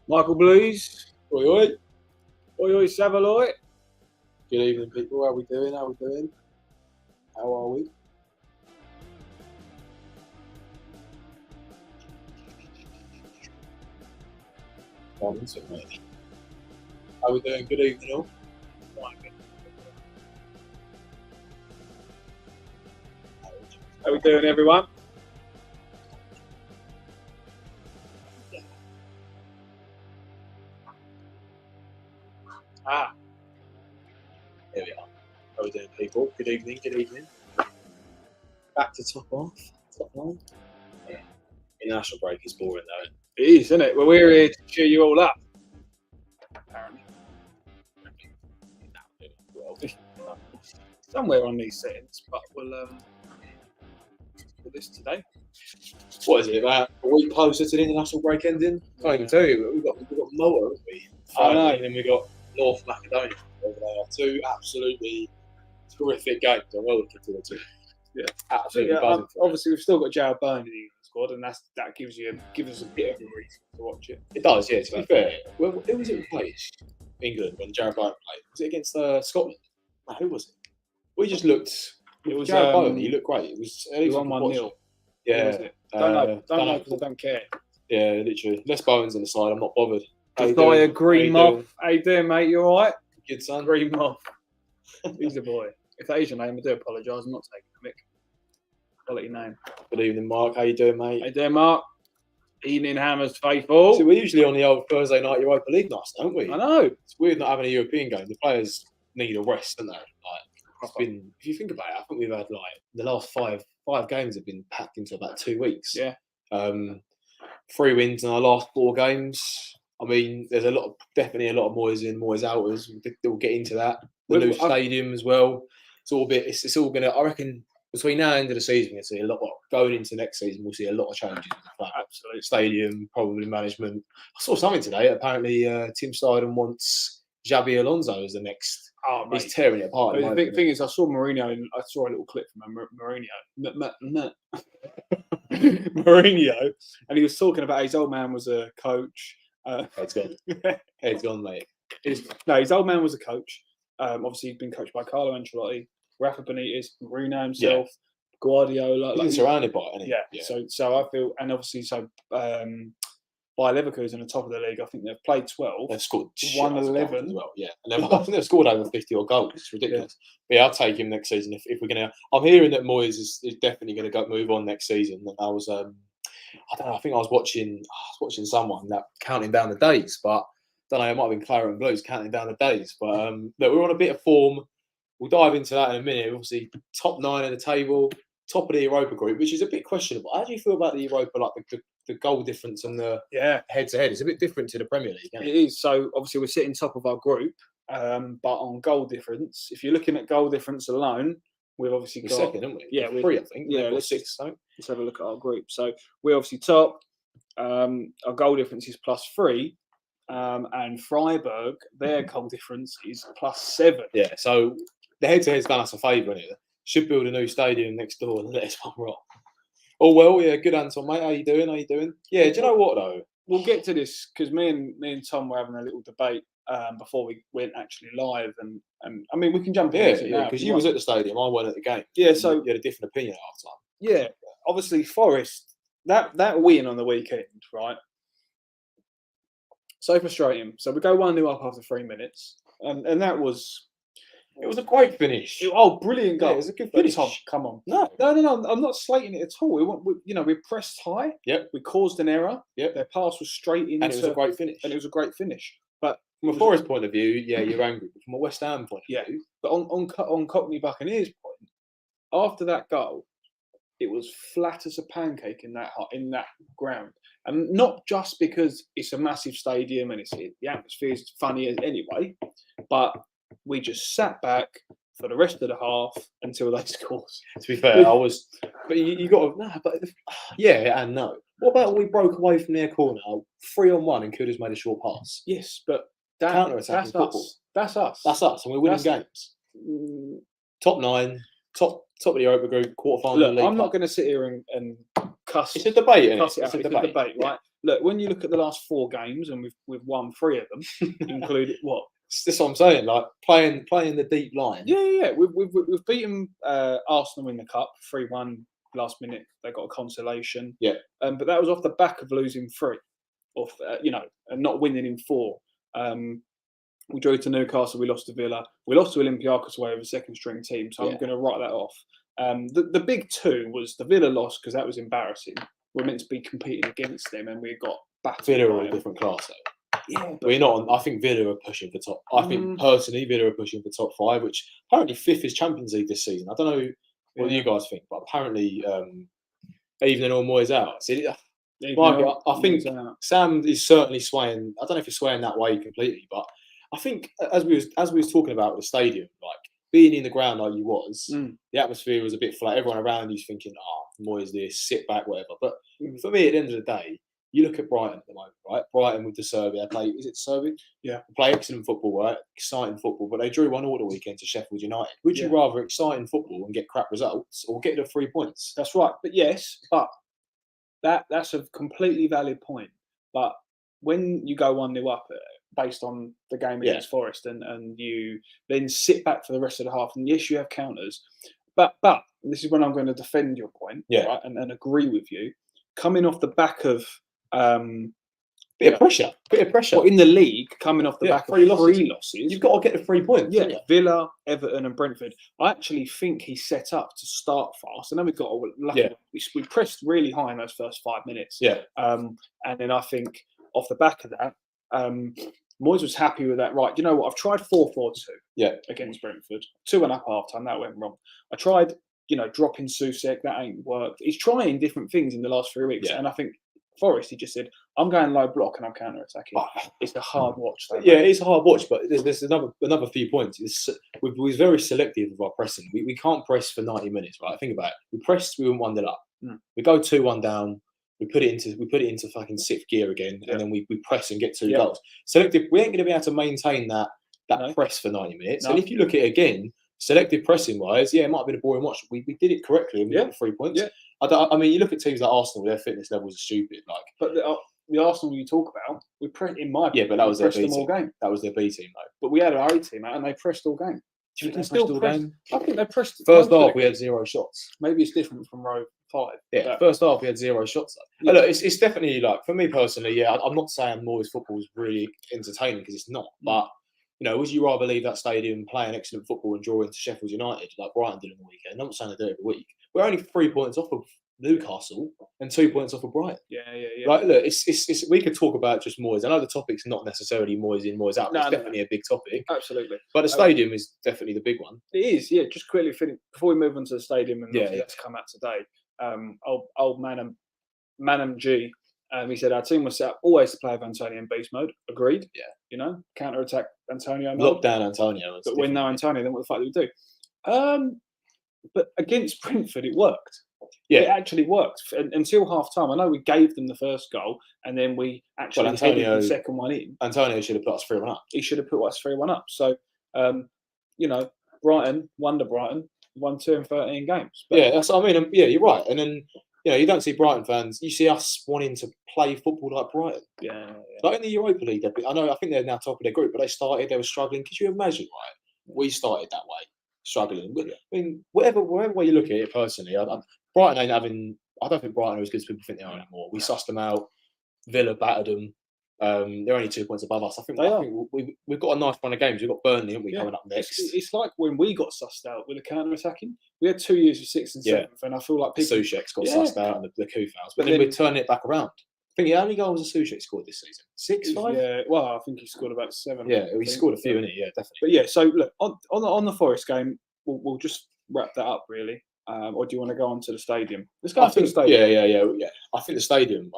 Michael Blues. Oi, oi. Oi, oi, Savaloy. Good evening, people. How we doing? How are we? Mate. How we doing? Good evening, all. How we doing, everyone? Here we are. How we doing, people? Good evening. Back to top line. Yeah. International break is boring, though. It is, isn't it? Well, we're here to cheer you all up. Apparently. Somewhere on these settings, but we'll do this today. What is it, about a week closer to the international break ending? I can't even tell you, but we've got Malta, haven't we? I know. And then we've got North Macedonia over there. Two absolutely terrific games. I'm well looking forward to. Yeah, absolutely. Obviously, we've still got Jared Byrne in the England squad, and that gives us a bit of a reason to watch it. It does, yeah. To be fair, who was it we played? England when Jared Byrne played. Was it against Scotland? No, who was it? We just looked. It was Jared Byrne. He looked great. It was. He won 1-0. Yeah. Don't know because I don't care. Yeah, literally. Less Bowens on the side. I'm not bothered. Josiah Green Moth. How you doing, mate? You all right? Good son. Green Moth. He's a boy. If that is your name, I do apologise. I'm not taking the mic. Quality name. Good evening, Mark. How you doing, mate? How you doing, Mark? Evening, Hammers faithful. So we're usually on the old Thursday night Europa League nights, don't we? I know. It's weird not having a European game. The players need a rest, don't they? It's been, if you think about it, I think we've had the last five games have been packed into about 2 weeks. Yeah. 3 wins in our last 4 games. I mean, there's definitely a lot of Moyes in, Moyes outers. We'll get into that. The new stadium as well. It's all gonna. I reckon between now and the end of the season, we'll see a lot. Going into next season, we'll see a lot of changes. Absolutely. Stadium, probably management. I saw something today. Apparently, Tim Steidten wants Xabi Alonso as the next. Oh, mate. He's tearing it apart. The thing is, I saw Mourinho, and I saw a little clip from Mourinho. Mourinho, and he was talking about his old man was a coach. Head's gone. Head's gone, mate. His old man was a coach. Obviously, he'd been coached by Carlo Ancelotti, Rafa Benitez, Mourinho himself, Guardiola. He's been surrounded by it, isn't he? Yeah. So I feel, and obviously, by Leverkusen, the top of the league, I think they've played 12. They've scored 11 as well. Yeah, and I think they've scored over 50 odd goals. It's ridiculous. Yeah. But yeah, I'll take him next season if we're gonna. I'm hearing that Moyes is definitely going to move on next season. And I was, I don't know. I think I was watching someone that counting down the days, but I don't know. It might have been Claret and Blues counting down the days. But look, we're on a bit of form. We'll dive into that in a minute. Obviously, top 9 of the table, top of the Europa group, which is a bit questionable. How do you feel about the Europa, like the goal difference and the head-to-head? It's a bit different to the Premier League, isn't it? It is. So, obviously, we're sitting top of our group, but on goal difference, if you're looking at goal difference alone, we've obviously got... second, haven't we? Yeah, 3, I think. Yeah, we've got 6, so. Let's have a look at our group. So, we're obviously top. Our goal difference is +3. And Freiburg, their goal difference is +7. Yeah, so the head-to-head's done us a favour, isn't it? Should build a new stadium next door and let us one rock. Oh, well, yeah, good, Anton, mate. How you doing? Yeah, do you know what, though? We'll get to this because me and Tom were having a little debate before we went actually live. And I mean, we can jump into it now. Because you was at the stadium, I wasn't at the game. Yeah, so... You had a different opinion at half time. Yeah, obviously, Forest, that win on the weekend, right? So frustrating. So we go 1-0 up after 3 minutes. And that was... It was a great finish. Brilliant goal. Yeah, it was a good finish. Tom, come on. No. I'm not slating it at all. We pressed high. Yep. We caused an error. Yep. Their pass was straight into... And it was a great finish. But from a Forest point of view, yeah, you're angry. But from a West Ham point of view... But on Cockney Buccaneers' point, after that goal, it was flat as a pancake in that ground. And not just because it's a massive stadium and the atmosphere is funny anyway, but... we just sat back for the rest of the half until they scored. To be fair, I was... But you got to... No, but... Yeah and no. What about we broke away from their corner, 3-on-1, and Kuda's made a short pass? Yes, but... Counter-attacking football. That's us. That's us, and we're winning games. Top 9, top of the Europa group, quarter-final. Look, I'm not going to sit here and cuss. It's a debate, isn't it? Cuss it It's out. a It's a debate, debate, right? Look, when you look at the last 4 games, and we've won 3 of them, including what? That's what I'm saying. Like playing the deep line. Yeah. We've beaten Arsenal in the cup 3-1 last minute. They got a consolation. Yeah. But that was off the back of losing 3, or and not winning in 4. We drew to Newcastle. We lost to Villa. We lost to Olympiacos away with a second string team. So I'm going to write that off. The big 2 was the Villa loss, because that was embarrassing. We're meant to be competing against them, and we got battered. Villa are a different class, though. Yeah, but We're not. I think Villa are pushing for top. I think personally, Villa are pushing for top 5, which apparently 5th is Champions League this season. I don't know what you guys think, but apparently, evening all Moyes out. I think Sam is certainly swaying. I don't know if he's swaying that way completely, but I think as we was talking about the stadium, like being in the ground like you was, the atmosphere was a bit flat. Everyone around you's thinking, Moyes this, sit back, whatever. But for me, at the end of the day, you look at Brighton at the moment, right? Brighton with the Serbia, they play, is it Serbia? Yeah. They play excellent football, right? Exciting football, but they drew 1-1 the weekend to Sheffield United. Would you rather exciting football and get crap results, or get the 3 points? That's right. But yes, that's a completely valid point. But when you go 1-0 up based on the game against Forest, and you then sit back for the rest of the half, and yes, you have counters. But this is when I'm going to defend your point, right, and agree with you. Coming off the back of bit of pressure. Well, in the league, coming off the back of 3 losses, you've got to get the 3 points. Yeah, Villa, Everton, and Brentford. I actually think he's set up to start fast, and then we've got we pressed really high in those first 5 minutes. Yeah, and then I think off the back of that, Moyes was happy with that. Right, you know what? I've tried 4-4-2. Yeah, against Brentford, 2-1 half time. That went wrong. I tried, dropping Susek. That ain't worked. He's trying different things in the last 3 weeks, and I think Forest, he just said, I'm going low block and I'm counter-attacking. It's a hard watch. Though, it's a hard watch, but there's another few points. We're very selective of our pressing. We can't press for 90 minutes, right? Think about it. We pressed, we went 1-0 up. We go 2-1 down. We put it into fucking 6th gear again, and then we press and get 2 goals. Selective. We ain't going to be able to maintain that press for 90 minutes. And if you look at it again, selective pressing wise, it might have been a boring watch. We did it correctly, and we got the 3 points. Yeah. I mean, you look at teams like Arsenal, their fitness levels are stupid. But the Arsenal you talk about, we pressed in my but that was their B team. All game. That was their B team, though. But we had our A team out, and they pressed all game. Do you think they pressed all game? I think they pressed. First half, we had 0 shots. Maybe it's different from row 5. Yeah, first half we had 0 shots. Yeah. Look, it's definitely for me personally. I'm not saying Moyes football is really entertaining, because it's not, but. Would you rather leave that stadium playing excellent football and draw into Sheffield United like Brighton did on the weekend? I'm not saying they do it every week. We're only 3 points off of Newcastle and 2 points off of Brighton. Yeah. Look, it's we could talk about just Moyes. I know the topic's not necessarily Moyes in, Moyes out. But it's definitely a big topic. Absolutely. But the stadium is definitely the big one. It is. Yeah. Just quickly before we move on to the stadium, and that's come out today. Old Manam G. He said our team was set up always to play with Antonio in beast mode. Agreed. Yeah. Counter attack Antonio. Lock down Antonio. But when no Antonio, then what the fuck do we do? But against Brentford, it worked. Yeah, it actually worked until half time. I know we gave them the first goal, and then we actually headed the second one in. Antonio should have put us 3-1 up. He should have put us 3-1 up. So, Brighton, wonder Brighton, won 2 in 13 games. But that's what I mean. You're right. And then. You don't see Brighton fans. You see us wanting to play football like Brighton. Yeah. Like in the Europa League, I think they're now top of their group, but they were struggling. Could you imagine, right? We started that way, struggling. I mean, whatever way you look at it, personally, Brighton ain't having. I don't think Brighton are as good as people think they are anymore. We sussed them out. Villa battered them. They're only 2 points above us. I think we've got a nice run of games. We've got Burnley, haven't we, coming up next? It's like when we got sussed out with the counter-attacking. We had 2 years of 6th and 7th, and I feel like people... Sushek's got sussed out and the Kufals. But then we're turning it back around. I think how many goals has Sushek scored this season? 6, 5? Yeah, well, I think he scored about 7. Yeah, he scored a few, innit? Yeah, definitely. But yeah, so look, on the Forest game, we'll just wrap that up, really. Or do you want to go on to the stadium? Let's go on to the stadium. Yeah. I think the stadium,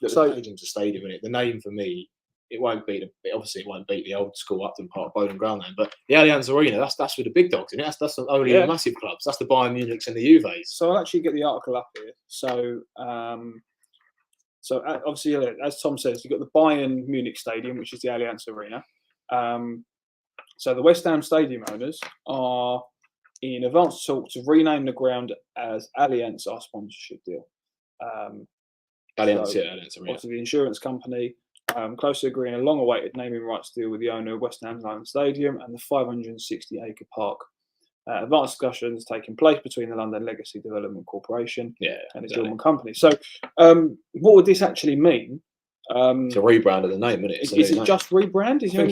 the stadium's a stadium, innit? The name for me... It won't beat the old school Upton Park Bowden Ground name, but the Allianz Arena, that's with the big dogs, and that's only the massive clubs. That's the Bayern Munichs and the Juves. So I'll actually get the article up here. So obviously, as Tom says, you've got the Bayern Munich Stadium, which is the Allianz Arena. So the West Ham Stadium owners are in advanced talk to rename the ground as Allianz, our sponsorship deal. Allianz, So, yeah, Allianz Arena. obviously, the insurance company close to agreeing a long-awaited naming rights deal with the owner of West Ham's London Stadium and the 560-acre park. Advanced discussions taking place between the London Legacy Development Corporation and its German company. So, what would this actually mean? It's a rebrand of the name, isn't it? Is it just rebrand? Is there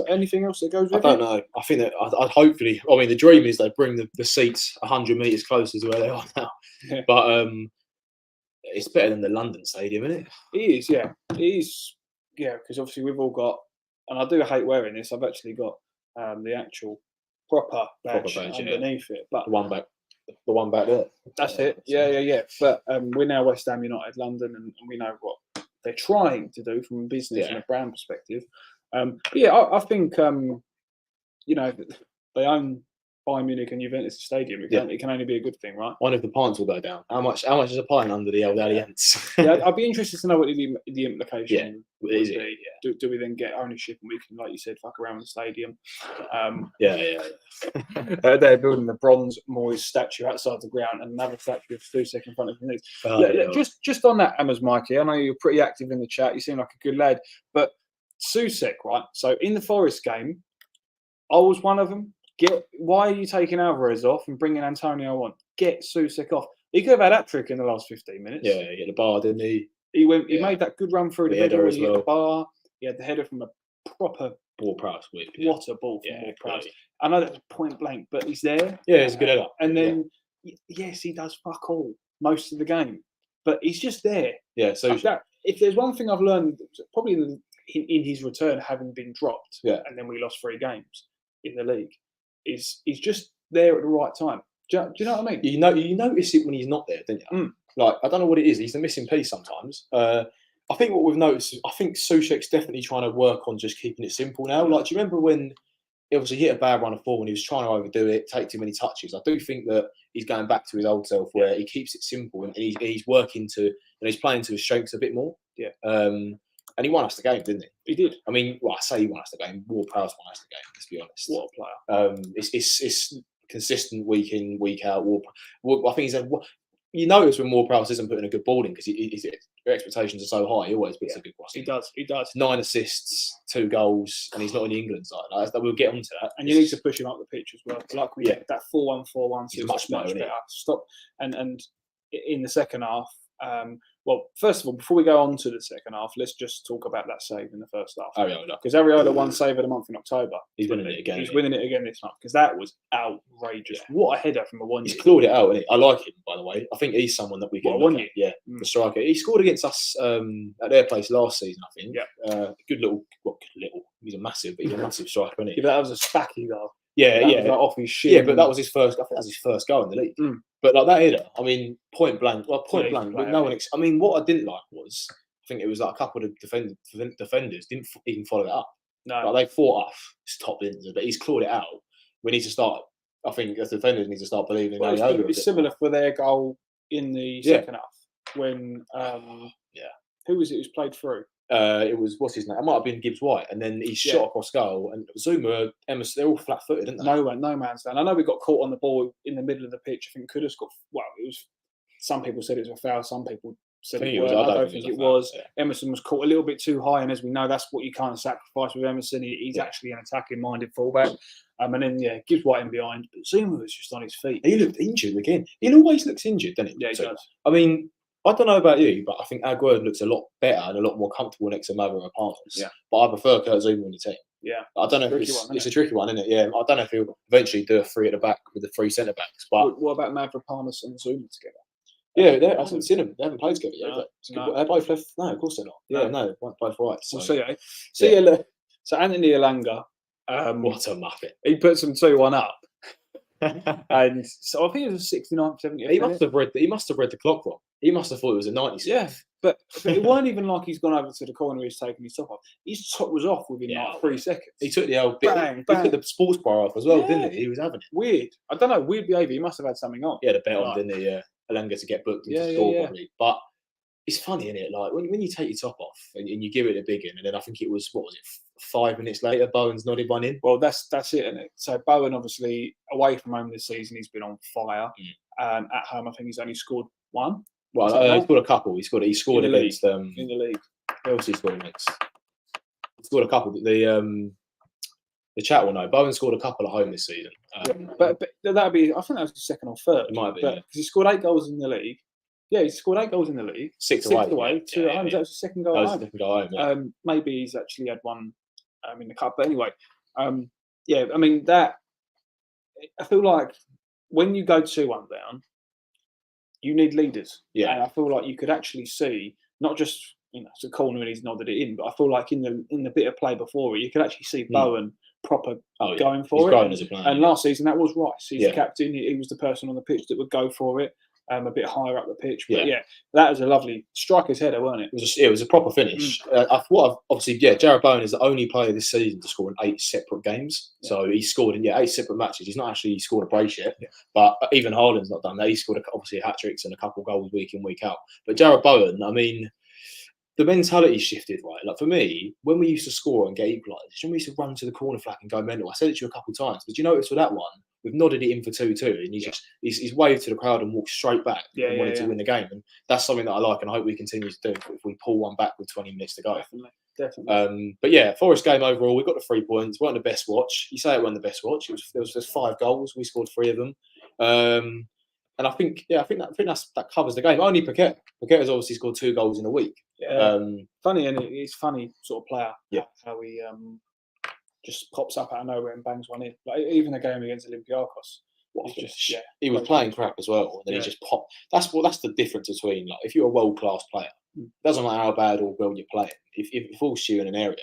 anything else that goes with it? I don't know. I think that I'd hopefully. I mean, the dream is they bring the seats 100 metres closer to where they are now. Yeah. But it's better than the London Stadium, isn't it? It is, yeah. It is, yeah. Because obviously we've all got, and I do hate wearing this. I've actually got the actual proper badge underneath it, but the one back there. That's it. Yeah. But we're now West Ham United London, and we know what they're trying to do from a business and a brand perspective. I think they own Bayern Munich and Juventus Stadium. It can only be a good thing, right? One of the pints will go down. How much is a pint under the old Allianz? I'd be interested to know what the implication would be. Yeah. Do we then get ownership and we can, like you said, fuck around with the stadium? They're building the bronze Moyes statue outside the ground and another statue of Susek in front of the knees. Just on that, Hammers Mikey, I know you're pretty active in the chat. You seem like a good lad. But Susek, right? So in the Forest game, I was one of them. Why are you taking Alvarez off and bringing Antonio on? Get Susek off. He could have had that trick in the last 15 minutes. Yeah, he hit the bar, didn't he? He made that good run through the middle. He hit the bar. He had the header from a proper Ward-Prowse whip. What a ball from Ward-Prowse. I know that's point blank, but he's there. Yeah, it's a good header. And then, yes, he does fuck all most of the game, but he's just there. Yeah, so if there's one thing I've learned, probably in his return, having been dropped, and then we lost 3 games in the league, is he's just there at the right time. Do you know what I mean? You notice it when he's not there, don't you? Like, I don't know what it is. He's the missing piece sometimes. I think what we've noticed, I think Soucek's definitely trying to work on just keeping it simple now. Like, do you remember when he obviously hit a bad run of form and he was trying to overdo it, take too many touches? I do think that he's going back to his old self where he keeps it simple and he's working to, and he's playing to his strengths a bit more. Yeah. And he won us the game, didn't he? He did. I mean, I say he won us the game. Ward-Prowse won us the game, let's be honest. What a player. It's consistent week in, week out. I think you notice when Ward-Prowse isn't putting a good ball in because his expectations are so high, he always puts a good cross in. He does. 9 assists, 2 goals, and he's not in the England side. We'll get onto that. And you need to push him up the pitch as well. Like that 4-1-4-1 is much better. Stop. And in the second half, well, first of all, before we go on to the second half, let's just talk about that save in the first half. Because Ariola won save of the month in October. He's winning it again. He's winning it again this month because that was outrageous. Yeah. What a header from a 1-year. He's clawed it out, isn't he? I like him, by the way. I think he's someone that we can look at. Yeah, the striker. He scored against us at their place last season, I think. Yeah. Good little. He's a massive striker, isn't he? Yeah, that was a spacky goal. Yeah. Like off his shin. Yeah, but that was his first. I think that was his first goal in the league. But like that header, I mean, point blank. With no one. I mean, what I didn't like was, I think it was like a couple of defenders didn't even follow it up. No, like they fought off his top ends, but he's clawed it out. We need to start. I think as defenders need to start believing. It's similar for their goal in the second half when who was it who's played through? It was, what's his name? It might have been Gibbs White, and then he shot across goal. And Zuma, Emerson, they're all flat-footed, aren't they? No man's land. I know we got caught on the ball in the middle of the pitch. I think could have scored. Well, it was. Some people said it was a foul. Some people said it was. I don't think it was. Yeah. Emerson was caught a little bit too high, and as we know, that's what you can't sacrifice with Emerson. He's actually an attacking-minded fullback. And then Gibbs White in behind, but Zuma was just on his feet. He looked injured again. He always looks injured, doesn't he? Yeah, he does. I mean, I don't know about you, but I think Aguerd looks a lot better and a lot more comfortable next to Mother partners. Yeah. But I prefer Kurt Zuma in the team. Yeah. I don't know if it's a tricky one, isn't it? Yeah. I don't know if he'll eventually do a 3 at the back with the 3 centre backs. But what about Mavropanos and Zuma together? Yeah, I haven't seen them. They haven't played together yet. No. They're both left. No, of course they're not. Yeah, no, both right. So. We'll see. So Anthony Elanga. What a muppet. He puts them 2-1 up. And so I think it was a 69, 70. He must have read the clock wrong. He must have thought it was a 90. Yeah, but it weren't even like he's gone over to the corner. He's taken his top off. His top was off within like 3 seconds. He took the old bang. He took the sports bar off as well, didn't he? He was having it. Weird. I don't know. Weird behaviour. He must have had something on. He had a bet on, didn't he? Yeah, Elanga to get booked into score probably. But it's funny, isn't it? Like when you take your top off and you give it a big in, and then I think it was 5 minutes later, Bowen's nodded one in. Well, that's it, isn't it? So Bowen, obviously, away from home this season, he's been on fire. At home, I think he's only scored 1. Well, that he right? scored a couple. He scored In the against. in the league. Who else he scored against? He scored a couple. The chat will know. Bowen scored a couple at home this season. But that'd be. I think that was the second or third. It might be, but because he scored 8 goals in the league. Yeah, he scored 8 goals in the league. 6 away, away. 2 at home. That was his second goal. That at was home. the second goal home. Yeah. Maybe he's actually had one in the cup. But anyway, yeah. I mean that. I feel like when you go 2-1 down, you need leaders. Yeah. And I feel like you could actually see not just it's a corner and he's nodded it in, but I feel like in the bit of play before it, you could actually see Bowen proper going for he's it. grown as a player. And last season that was Rice. He's the captain. He was the person on the pitch that would go for it. A bit higher up the pitch, but that was a lovely striker's header, wasn't it? It was a proper finish. I thought, obviously, Jarrod Bowen is the only player this season to score in 8 separate games. Yeah. So he scored in 8 separate matches. He's not actually scored a brace yet, but even Haaland's not done that. He scored obviously hat tricks and a couple of goals week in week out. But Jarrod Bowen, I mean, the mentality shifted, right? Like for me, when we used to score and get equalised, when we used to run to the corner flag and go mental, I said it to you a couple of times, but you notice with that one, we've nodded it in for 2-2, and he's waved to the crowd and walked straight back and wanted to win the game, and that's something that I like, and I hope we continue to do if we pull one back with 20 minutes to go. Definitely. But yeah, Forest game overall, we got the 3 points. Weren't the best watch. You say it wasn't the best watch. There was just 5 goals. We scored 3 of them. And I think that covers the game. Only Paqueta. Paqueta's obviously scored 2 goals in a week. Yeah. Funny, and he's funny sort of player. Yeah. How he just pops up out of nowhere and bangs one in. Like even a game against Olympiacos. He was playing crap as well, and then he just popped. That's the difference between if you're a world class player, it doesn't matter how bad or well you're playing. If it falls you in an area,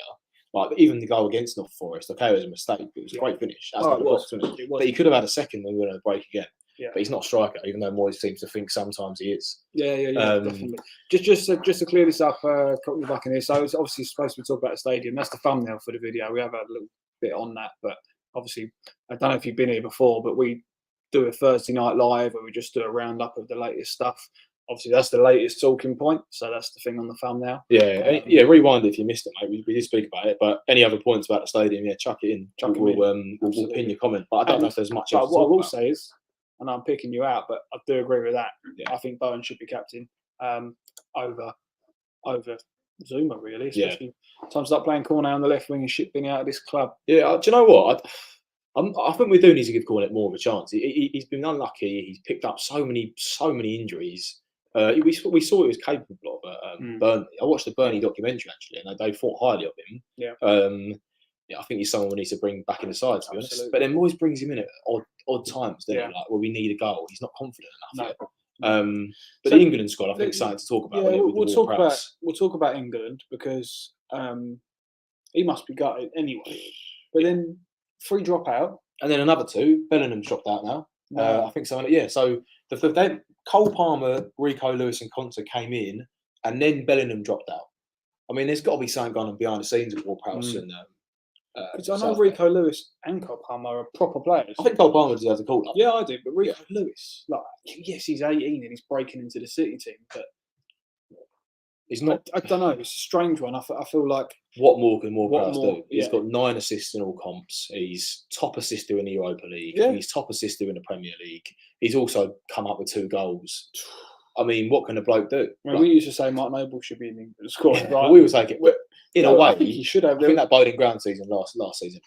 like even the goal against North Forest, it was a mistake. It was a great finish. But he could have had a second when we were in a break again. Yeah. But he's not a striker, even though Moyes seems to think sometimes he is. Yeah, definitely. Just to clear this up, Cockney Buccaneers. So it's obviously supposed to be talking about the stadium. That's the thumbnail for the video. We have had a little bit on that, but obviously, I don't know if you've been here before, but we do a Thursday night live where we just do a roundup of the latest stuff. Obviously, that's the latest talking point, so that's the thing on the thumbnail. Rewind if you missed it, mate. We did speak about it, but any other points about the stadium, chuck it in. We'll pin your comment, but I don't know if there's much else. What I will say is, and I'm picking you out, but I do agree with that. I think Bowen should be captain over Zuma, really. Especially times like playing Cornet on the left wing and shipping out of this club. Yeah, do you know what? I think we do need to give Cornet more of a chance. He's been unlucky. He's picked up so many injuries. We saw what he was capable of at Burnley. I watched the Burnley documentary actually, and they thought highly of him. I think he's someone we need to bring back in the side, to be honest. But then Moyes brings him in at odd times, like we need a goal. He's not confident enough yet. But the England squad, I think, is something to talk about. We'll talk about England because he must be gutted anyway. But then 3 drop out, and then another 2. Bellingham's dropped out now. I think so. Yeah. So Cole Palmer, Rico Lewis, and Conte came in, and then Bellingham dropped out. I mean, there's got to be something going on behind the scenes at Ward-Prowse and. Because I know Rico Lewis and Cole Palmer are proper players. I think Cole Palmer deserves a call up. Yeah, I do. But Rico Lewis, yes, he's 18 and he's breaking into the City team, but he's not. I don't know. It's a strange one. I feel like what more can Ward-Prowse do? He's got 9 assists in all comps. He's top assister in the Europa League. Yeah. He's top assister in the Premier League. He's also come up with 2 goals. I mean, what can a bloke do? We used to say Mark Noble should be in the England squad, right? We would take it. In a way, I think he should have. I think that Bowden ground season last season.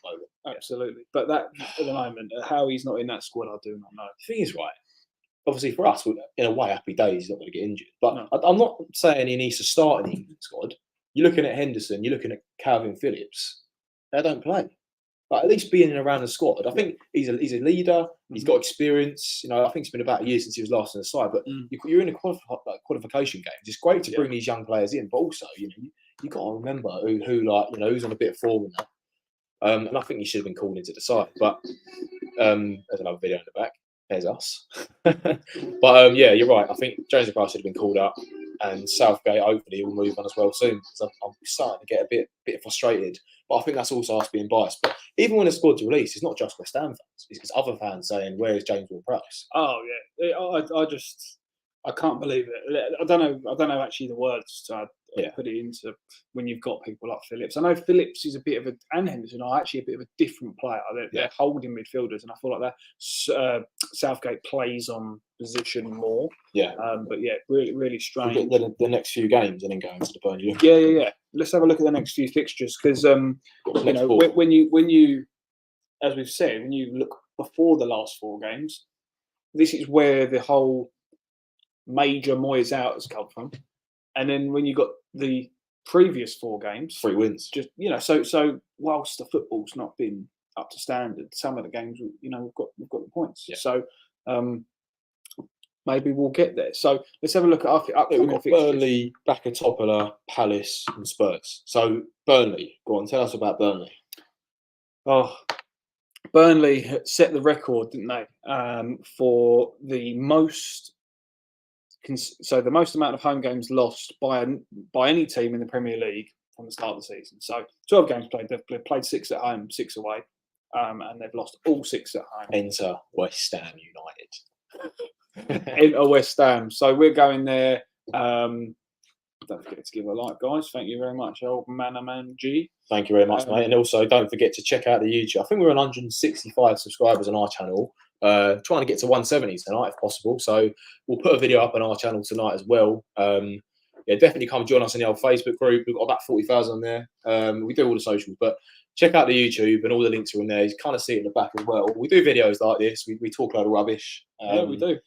Absolutely, but that at the moment, how he's not in that squad, I do not know. The thing is, right? Obviously, for us, in a way, happy days. He's not going to get injured. But I'm not saying he needs to start in the England squad. You're looking at Henderson. You're looking at Calvin Phillips. They don't play. But at least being around the squad, I think he's a leader. He's got experience. I think it's been about a year since he was last on the side. But you're in a qualification game. It's great to bring these young players in, but also you've got to remember who's on a bit of form and that. And I think he should have been called into the side. But there's another video in the back. There's us. But you're right. I think James McGrath should have been called up, and Southgate hopefully will move on as well soon. Because I'm starting to get a bit frustrated. But I think that's also us being biased. But even when the squad's released, it's not just West Ham fans. It's other fans saying, "Where's James Ward-Prowse?" Oh yeah, I can't believe it. I don't know actually the words to Yeah. put it into when you've got people like Phillips. I know Phillips is a bit of and Henderson are actually a bit of a different player. They're holding midfielders, and I feel like that Southgate plays on position more. Yeah. But yeah, really strange. The next few games and then go into the Burnley. Yeah. Let's have a look at the next few fixtures because when you, as we've said, when you look before the last 4 games, this is where the whole major Moyes out has come from. And then when you got the previous 4 games, 3 wins, just so whilst the football's not been up to standard, some of the games we've got the points. Yeah. So maybe we'll get there. So let's have a look at our upcoming fixtures. Burnley back atop of the Palace and Spurs. So Burnley, go on, tell us about Burnley. Oh, Burnley set the record, didn't they, for the most. So the most amount of home games lost by any team in the Premier League from the start of the season. So 12 games played. They've played 6 at home, 6 away, and they've lost all 6 at home. Enter West Ham United. Enter West Ham. So we're going there. Don't forget to give a like, guys. Thank you very much, old Manaman G. Thank you very much, mate. And also, don't forget to check out the YouTube. I think we're on 165 subscribers on our channel. Trying to get to 170 tonight, if possible. So we'll put a video up on our channel tonight as well. Definitely come join us in the old Facebook group. We've got about 40,000 on there. We do all the socials, but check out the YouTube and all the links are in there. You kind of see it in the back as well. We do videos like this. We talk a lot of rubbish. Yeah, we do.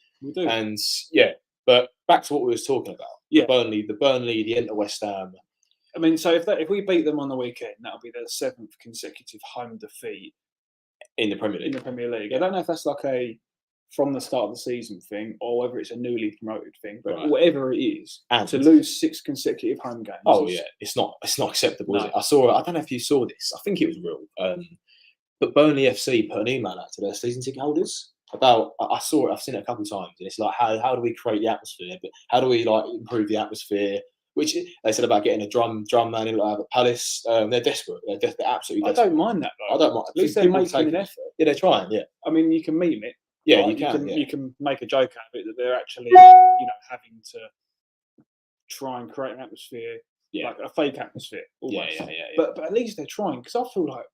And yeah, but back to what we was talking about. Yeah, the Burnley, the Inter West Ham. I mean, so if we beat them on the weekend, that'll be their 7th consecutive home defeat in the Premier League. I don't know if that's like a from the start of the season thing or whether it's a newly promoted thing, but right. Whatever it is, and to lose 6 consecutive home games. Oh yeah, it's not acceptable. No. Is it? I don't know if you saw this. I think it was real. But Burnley FC put an email out to their season ticket holders about. I saw it. I've seen it a couple of times, and it's like how do we create the atmosphere? But how do we improve the atmosphere? Which they said about getting a drum man in at Palace. They're desperate. They're absolutely desperate. I don't mind that though. I don't mind. At least they're making an effort. Yeah, they're trying. Yeah. I mean, you can meme it. Yeah, right? you can make a joke out of it that they're actually, having to try and create an atmosphere, like a fake atmosphere, almost. Yeah. But at least they're trying, because I feel like,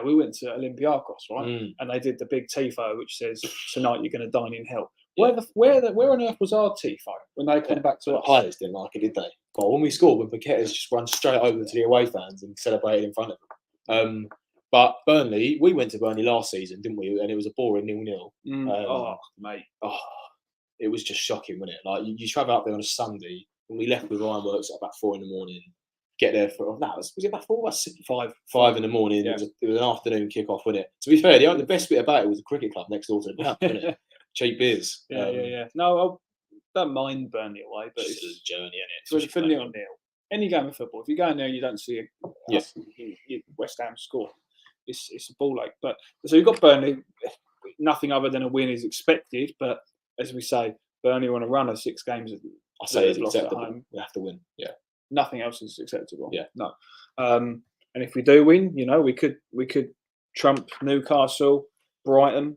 we went to Olympiacos, right? And they did the big tifo, which says tonight you're going to dine in hell. Yeah. Where on earth was our tifo when they came back to us? Players didn't like it, did they? But when we scored, when Paqueta's just run straight over to the away fans and celebrated in front of them. But Burnley, we went to Burnley last season, didn't we? And it was a boring 0-0. Mate. It was just shocking, wasn't it? Like you travel up there on a Sunday. When we left with Ironworks at about 4 a.m, get there for was it about 4? About 5 in the morning. Yeah. It was an afternoon kick-off, wasn't it? To be fair, the best bit about it was the cricket club next door to the ground, wasn't it? Cheap beers. Yeah. No, I don't mind Burnley away, but it's a journey, isn't it? For 0-0. Any game of football, if you go in there and you don't see West Ham score, it's a ball ache. But so you've got Burnley. Nothing other than a win is expected, but as we say, Burnley on a run of 6 games. I say it's acceptable. We have to win. Yeah. Nothing else is acceptable. Yeah. No. And if we do win, we could trump Newcastle, Brighton.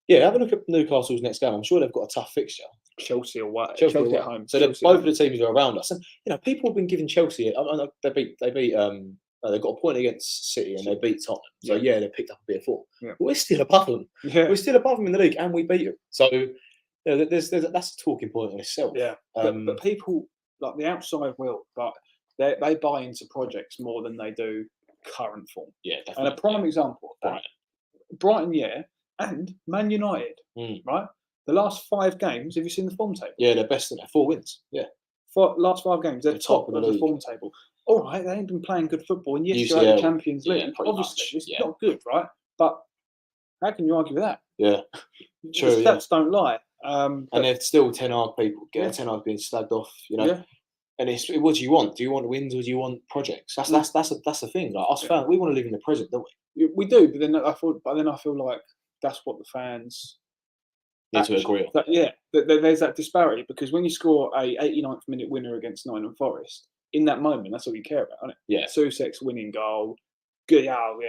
Yeah, have a look at Newcastle's next game. I'm sure they've got a tough fixture. Chelsea away. Chelsea at home. So both of the teams are around us, and people have been giving Chelsea. They beat. They got a point against City and they beat Tottenham. So they picked up a bit of form. Yeah. But we're still above them. Yeah. We're still above them in the league, and we beat them. So that's a talking point in itself. Yeah. But people like the outside world, but they buy into projects more than they do current form. Yeah, definitely. And a prime example of that, Brighton, and Man United, right? The last 5 games, have you seen the form table? Yeah, they're best in there. 4 wins. Yeah. Last 5 games, they're top of the form table. All right, they ain't been playing good football, and yes, they're at the Champions League. Obviously, it's not good, right? But how can you argue with that? Yeah, true. The stats don't lie. And there's still Ten Hag people. Ten Hag being slagged off, Yeah. And it's what do you want? Do you want wins or do you want projects? That's the thing. Like us fans, we want to live in the present, don't we? We do, but then I feel like that's what the fans need to agree on. There's that disparity, because when you score a 89th minute winner against Nottingham Forest, in that moment, that's all you care about, isn't it? Yeah. Soucek's winning goal. Good,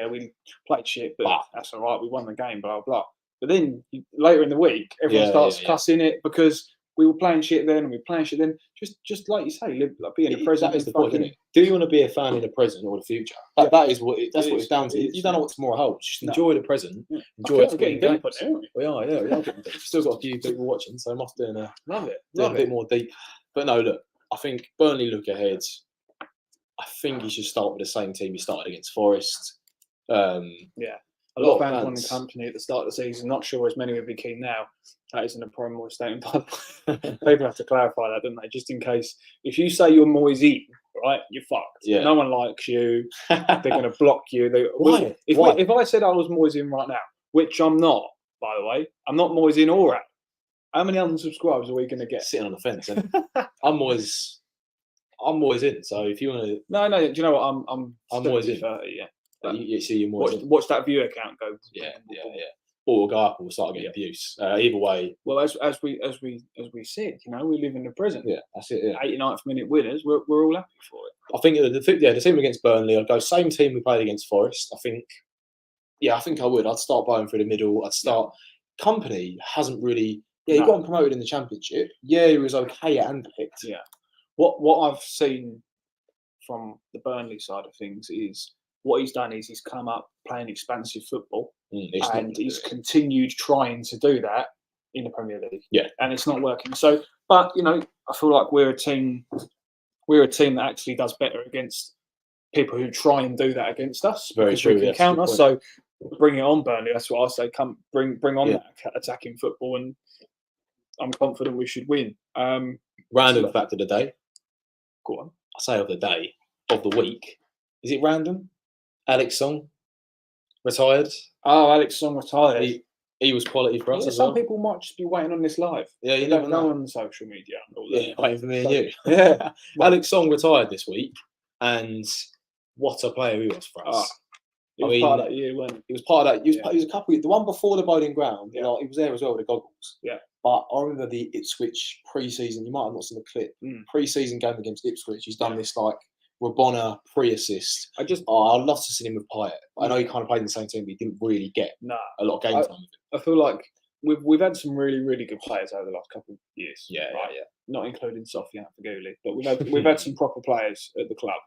we played shit, but that's all right. We won the game, blah, blah. But then later in the week, everyone starts cussing it because we were playing shit then, and we were playing shit then. Just like you say, live, like be in the present. That is the point, isn't it? Do you want to be a fan in the present or the future? That is what that's what it's down to. You don't know what tomorrow holds. Just enjoy the present. Enjoy it. Getting deep on it. We are getting deep. We've still got a few people watching, so I must do love it. A bit more deep. But no, look, I think Burnley look ahead. I think he should start with the same team he started against Forest. A lot of fans wanted Company at the start of the season. Not sure as many would be keen now. That isn't a prime Moyes statement. People have to clarify that, don't they? Just in case, if you say you're Moyes in, right, you're fucked. Yeah. No one likes you. They're going to block you. Why? If I said I was Moyes in right now, which I'm not, by the way, I'm not Moyes in or out. How many unsubscribes are we going to get? Sitting on the fence. I'm Moyes in. So if you want to, no. Do you know what? I'm Moyes in. 30, yeah. You see your Moyes in. Watch that view account go. Yeah. Or go up and we'll start getting abuse. Either way. Well, as we said, we live in the present. Yeah, that's it. Yeah. 89th minute winners. We're all happy for it. I think the team against Burnley, I'd go same team we played against Forest. I think I would. I'd start Bowen through the middle. I'd start. Company hasn't really. Yeah, he got promoted in the Championship. Yeah, he was okay at Anderlecht. Yeah. What I've seen from the Burnley side of things is what he's done is he's come up playing expansive football, and he's continued trying to do that in the Premier League. Yeah, and it's not working. So, but I feel like we're a team that actually does better against people who try and do that against us. Very true. We can counter. So, bring it on, Burnley. That's what I say. Come, bring on that attacking football, and I'm confident we should win. Random fact of the day. Go on. I say of the day, of the week. Is it random? Alex Song retired. Oh, Alex Song retired. He was quality for us as some well. people might just be waiting on this live. Yeah, you never know on social media. Waiting for me and you. Yeah. Alex Song retired this week, and what a player he was for us. He was part of that year, wasn't he? He was part of that. He was a couple. The one before the bowling ground. He was there as well with the goggles. Yeah. But I remember the Ipswich pre-season. You might have not seen the clip. Pre-season game against Ipswich. He's done this like Rabona pre-assist. I'd love to see him with Pyatt. I know he kind of played in the same team, but he didn't really get a lot of game time with him. I feel like we've had some really, really good players over the last couple of years. Yeah. Not including Sofiane Faguli, but we've had some proper players at the club.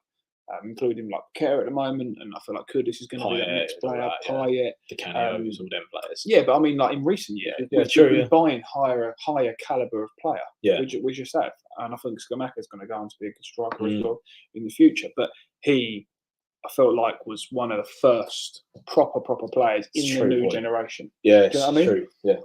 Including like Kerr at the moment, and I feel like Kudus is going to be the next player. Pyatt, the Canios, all them players. Yeah, but I mean, like in recent years, we've been buying higher caliber of player. Yeah, we just have, and I think Skamaka is going to go on to be a good striker as well in the future. But I felt like was one of the first proper players in the new generation. Yeah, you know what I mean? True. Yeah.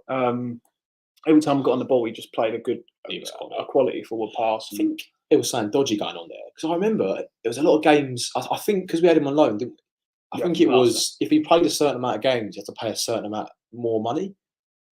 Every time he got on the ball, he just played a quality forward pass. I think there was something dodgy going on there because I remember there was a lot of games. I think because we had him on loan, didn't we? I think it was if he played a certain amount of games, you had to pay a certain amount more money.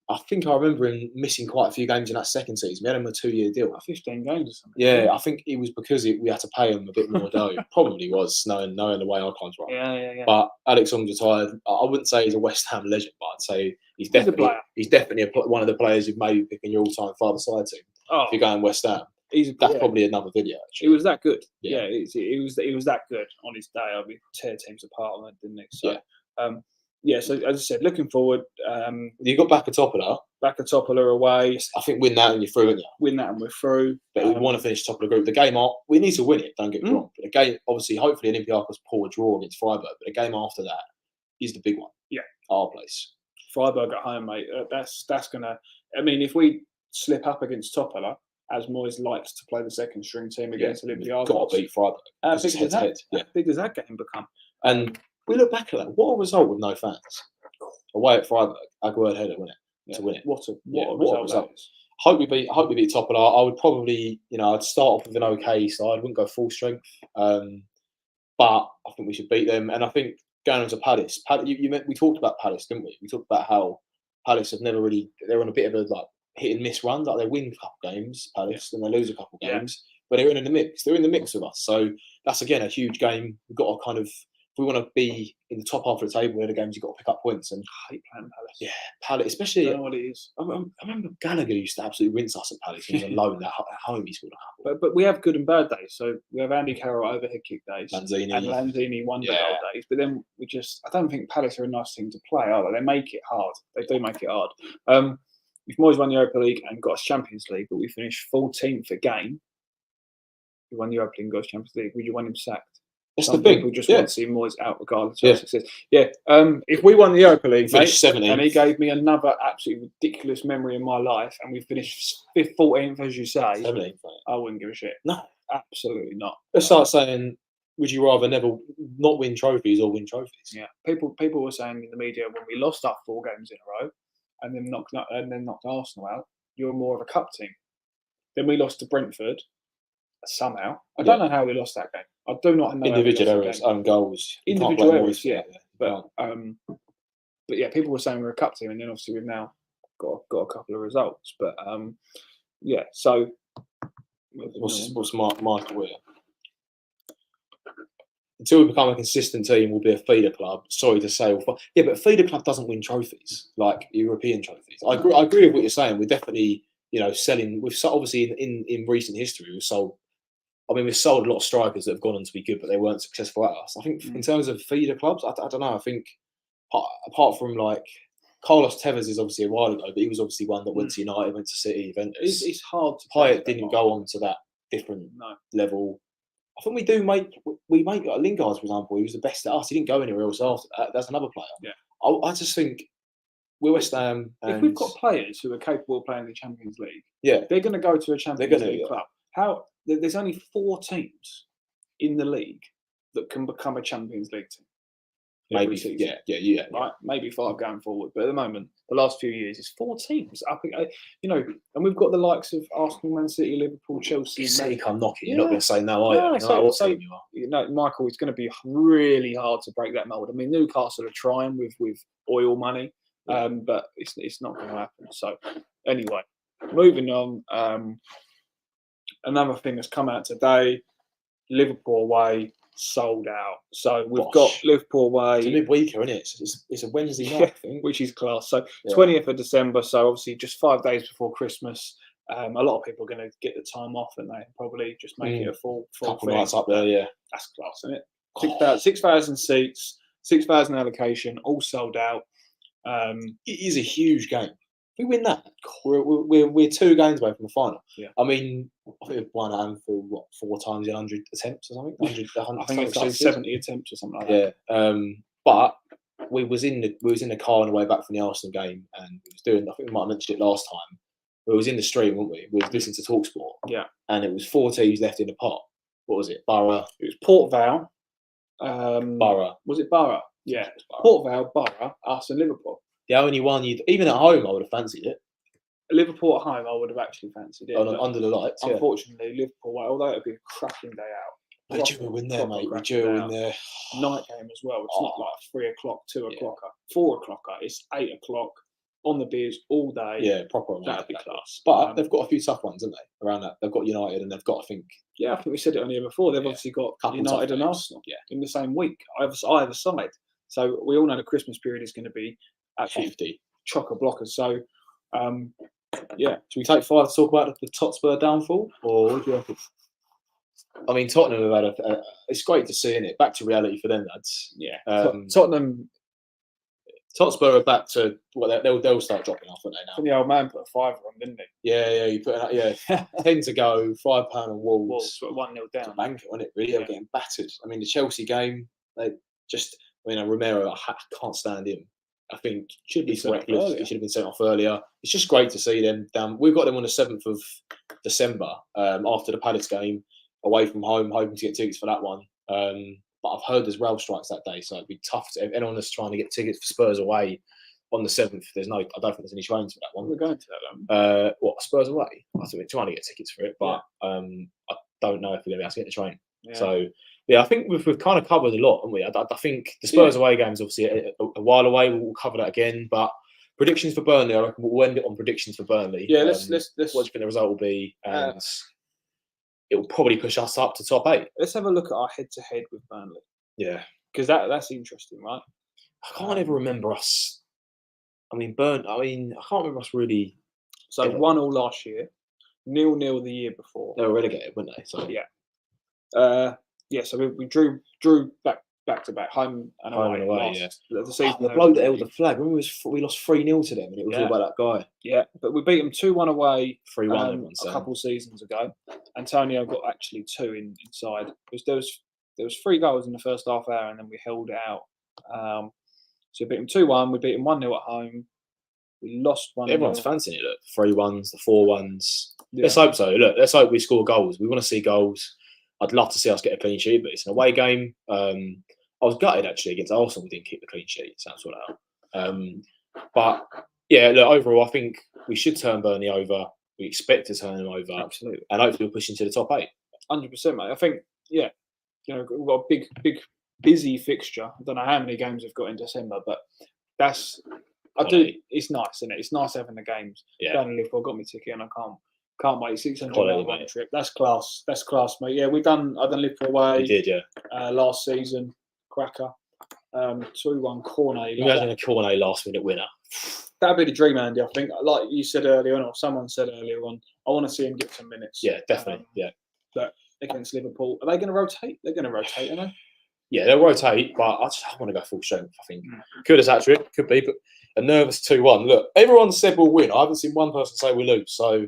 I think I remember him missing quite a few games in that second season. We had him a 2-year deal. 15 games or something. Yeah, I think it was because we had to pay him a bit more dough. Probably was, knowing the way our contracts run. Yeah. But Alex Song retired. I wouldn't say he's a West Ham legend, but I'd say he's definitely one of the players you'd maybe pick in your all-time five-a-side team. If you're going West Ham. That's probably another video. Actually. He was that good. Yeah, he was that good on his day. I mean, tear teams apart, didn't he? So, so as I said, looking forward. You got Bakatopola away. I think win that and you're through, aren't you? Win that and we're through. But we want to finish top of the group. The game we need to win it. Don't get me wrong. But the game, obviously, hopefully, Olympiacos pull a draw against Freiburg. But the game after that is the big one. Yeah, our place. Freiburg at home, mate. That's gonna. I mean, if we slip up against Topola, as Moyes likes to play the second string team against Olympiacos, got to beat Freiburg. How big does that game become? And we look back at that. What a result with no fans. Away at Freiburg, Aguerd header, wasn't it? To win it. What a result. Hope we beat Topola. I would probably, I'd start off with an okay side. I wouldn't go full strength. But I think we should beat them. And I think going on to Palace, we talked about Palace, didn't we? We talked about how Palace have never really, they're on a bit of a hit and miss run. Like they win a couple games, Palace, and they lose a couple games. But they're in the mix. They're in the mix with us. So that's again a huge game. We've got to if we want to be in the top half of the table, where the games you've got to pick up points. And I hate playing Palace. Yeah, Palace, especially. I don't know what it is. I remember Gallagher used to absolutely rinse us at Palace. He was alone at home. He scored a couple. But we have good and bad days. So we have Andy Carroll overhead kick days, Lanzini, and Lanzini one day old days. But then I don't think Palace are a nice team to play, are they? They make it hard. They do make it hard. if Moyes won the Europa League and got us Champions League, but we finished 14th a game, we won the Europa League and got us Champions League, would you want him sacked? That's Some the thing. people just Yeah. want to see Moyes out regardless Yeah. of success. Yeah. If we won the Europa League, mate, Finished 17th. and he gave me another absolutely ridiculous memory in my life, and we finished 5th, 14th, as you say, 17th, mate. I wouldn't give a shit. No. Absolutely not. Let's start saying, would you rather never not win trophies or win trophies? Yeah. People were saying in the media when we lost our 4 games in a row and then knocked Arsenal out, you're more of a cup team. Then we lost to Brentford somehow. I don't know how we lost that game. I do not know. Individual errors, own goals. You can't Individual blame errors, Moyes for yeah. that. But yeah, people were saying we're a cup team, and then obviously we've now got a couple of results. But yeah, so What's Michael here? Until we become a consistent team, we'll be a feeder club. Sorry to say, yeah, but a feeder club doesn't win trophies like European trophies. I agree with what you're saying. We're definitely, selling. We've obviously in recent history we've sold. I mean, we've sold a lot of strikers that have gone on to be good, but they weren't successful at us. I think in terms of feeder clubs, I don't know. I think apart from like Carlos Tevez is obviously a while ago, but he was obviously one that went to United, went to City, Juventus. It's hard to. Payet didn't go on to that different level. I think we make like Lingard, for example. He was the best at us. He didn't go anywhere else after that. That's another player. Yeah. I just think we're West Ham. If we've got players who are capable of playing the Champions League, yeah, they're going to go to a Champions League club. There's only 4 teams in the league that can become a Champions League team. Maybe, yeah. Right, maybe 5 going forward, but at the moment, the last few years, it's 4 teams. And we've got the likes of Arsenal, Man City, Liverpool, Chelsea. City come knocking. You're not going to say no, are you? So, Michael, it's going to be really hard to break that mold. I mean, Newcastle are trying with oil money, but it's not going to happen. So, anyway, moving on. Another thing that's come out today: Liverpool away. Sold out. So we've got Liverpool away. It's a midweeker, isn't it? It's a Wednesday night, I think. Which is class. So 20th of December. So obviously just 5 days before Christmas. A lot of people are going to get the time off, and they probably just make it a full couple thing. nights up there. Yeah, that's class, isn't it? 6,000 seats, 6,000 allocation, all sold out. It is a huge game. If we win that, we're 2 games away from the final. Yeah. I mean, I think we've won at Anfield 4 times in 100 attempts or something. 100 I think it's like 70 attempts or something like that. Yeah. But we was in the car on the way back from the Arsenal game, and we was doing. I think we might have mentioned it last time. We was in the stream, weren't we? We was listening to TalkSport. Yeah. And it was 4 teams left in the pot. What was it? Borough. It was Port Vale. Borough. Was it Borough? Yeah. Port Vale, Borough, us, and Liverpool. The only one even at home, I would have fancied it. Liverpool at home, I would have actually fancied it. Under the lights. Unfortunately, Liverpool, although it would be a cracking day out. We're due a win there, mate. We're due in there. Night game as well. It's not like 3 o'clock, 2 o'clock, 4 o'clock. It's 8 o'clock on the beers all day. Yeah, proper. That'd be class. But they've got a few tough ones, haven't they? Around that, they've got United, and they've got, I think. Yeah, I think we said it on here before. They've obviously got United and Arsenal. In the same week, either side. So we all know the Christmas period is going to be hefty, chock-a-blockers. So, yeah. Should we take 5 to talk about the Totspur downfall, or what do you reckon? I mean, Tottenham have had it's great to see, isn't it? Back to reality for them, lads. Yeah. Tottenham. Totspur are back to they'll start dropping off, aren't they now? I think the old man put a £5 on, didn't he? Yeah. You put 10 to go, £5 on Wolves. 1-0 down. Bank it, wasn't it? Really, they were getting battered. I mean, the Chelsea game, Romero, I can't stand him. I think should be reckless. He should have been sent off earlier. It's just great to see them down. We've got them on the 7th of December after the Palace game, away from home, hoping to get tickets for that one. But I've heard there's rail strikes that day, so it'd be tough. If anyone that's trying to get tickets for Spurs away on the 7th, I don't think there's any trains for that one. We're going to that one. Spurs away? I think we're trying to get tickets for it, but I don't know if we're going to be able to get the train. Yeah. So, I think we've kind of covered a lot, haven't we? I think the Spurs away game is obviously a while away. We'll cover that again, but predictions for Burnley, I reckon we'll end it on predictions for Burnley. Yeah, let's. What do you think the result will be? And it will probably push us up to top 8. Let's have a look at our head-to-head with Burnley. Yeah. Because that's interesting, right? I can't ever remember us. I can't remember us really. So 1-1 last year, 0-0 the year before. They were relegated, weren't they? So yeah. So we drew back back to back, home and Home away. and away, last, the season. The bloke that held the flag. Remember, we lost 3-0 to them, and it was all about that guy. Yeah, but we beat them 2-1 away 3-1 a couple of seasons ago. Antonio got actually 2 inside because there was 3 goals in the first half hour, and then we held it out. So we beat them 2-1. We beat them 1-0 at home. We lost 1-0. Everyone's fancying it. Look, 3-1s, the 4-1s. Yeah. Let's hope so. Look, let's hope we score goals. We want to see goals. I'd love to see us get a clean sheet, but it's an away game. I was gutted actually against Arsenal. We didn't keep the clean sheet. Sounds sort out. But yeah, look, overall, I think we should turn Burnley over. We expect to turn them over. Absolutely. And hopefully we'll push into the top 8. 100%, mate. I think, yeah, we've got a big, busy fixture. I don't know how many games we've got in December, but it's nice, isn't it? It's nice having the games. Yeah. Down in Liverpool, I got my ticket and I can't wait. 600 one trip. That's class. That's class, mate. Yeah, I done Liverpool away. We did, yeah. Last season, cracker. 2-1 Cornet. Imagine a Cornet last minute winner. That'd be the dream, Andy. I think, like you said earlier on, or someone said earlier on, I want to see him get some minutes. Yeah, definitely. But against Liverpool, are they going to rotate? They're going to rotate, aren't they? Yeah, they'll rotate, but I want to go full strength. I think could have hat-trick, could be, but a nervous 2-1. Look, everyone said we'll win. I haven't seen one person say we lose. So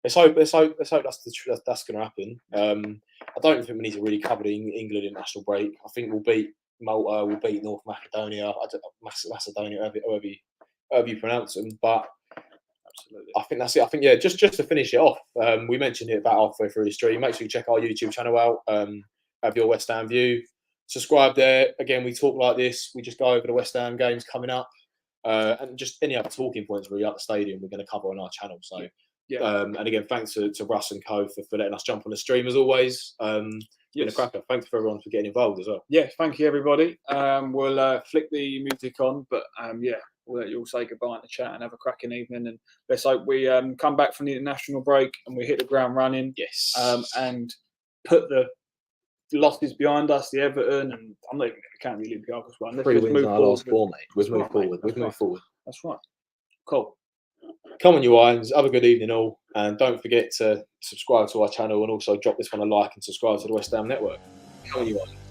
let's hope that's going to happen. I don't think we need to really cover the England international break. I think we'll beat Malta, we'll beat North Macedonia, Macedonia, however you pronounce them. But absolutely, I think that's it. I think just to finish it off, we mentioned it about halfway through the stream. Make sure you check our YouTube channel out. Have your West Ham view. Subscribe there. Again, we talk like this. We just go over the West Ham games coming up, and just any other talking points really at the stadium. We're going to cover on our channel. So. Yeah. And again, thanks to Russ and Co for letting us jump on the stream as always. Been a cracker. Thanks for everyone for getting involved as well. Yeah, thank you everybody. We'll flick the music on, but we'll let you all say goodbye in the chat and have a cracking evening. And let's hope we come back from the international break and we hit the ground running. Yes. And put the losses behind us, the Everton, and I'm not even going to count the Olympiacos one. 3 wins in our last 4, mate. We've moved forward. We've moved forward. That's right. Cool. Come on, you irons. Have a good evening, all. And don't forget to subscribe to our channel and also drop this one a like and subscribe to the West Ham Network. Come on, you irons.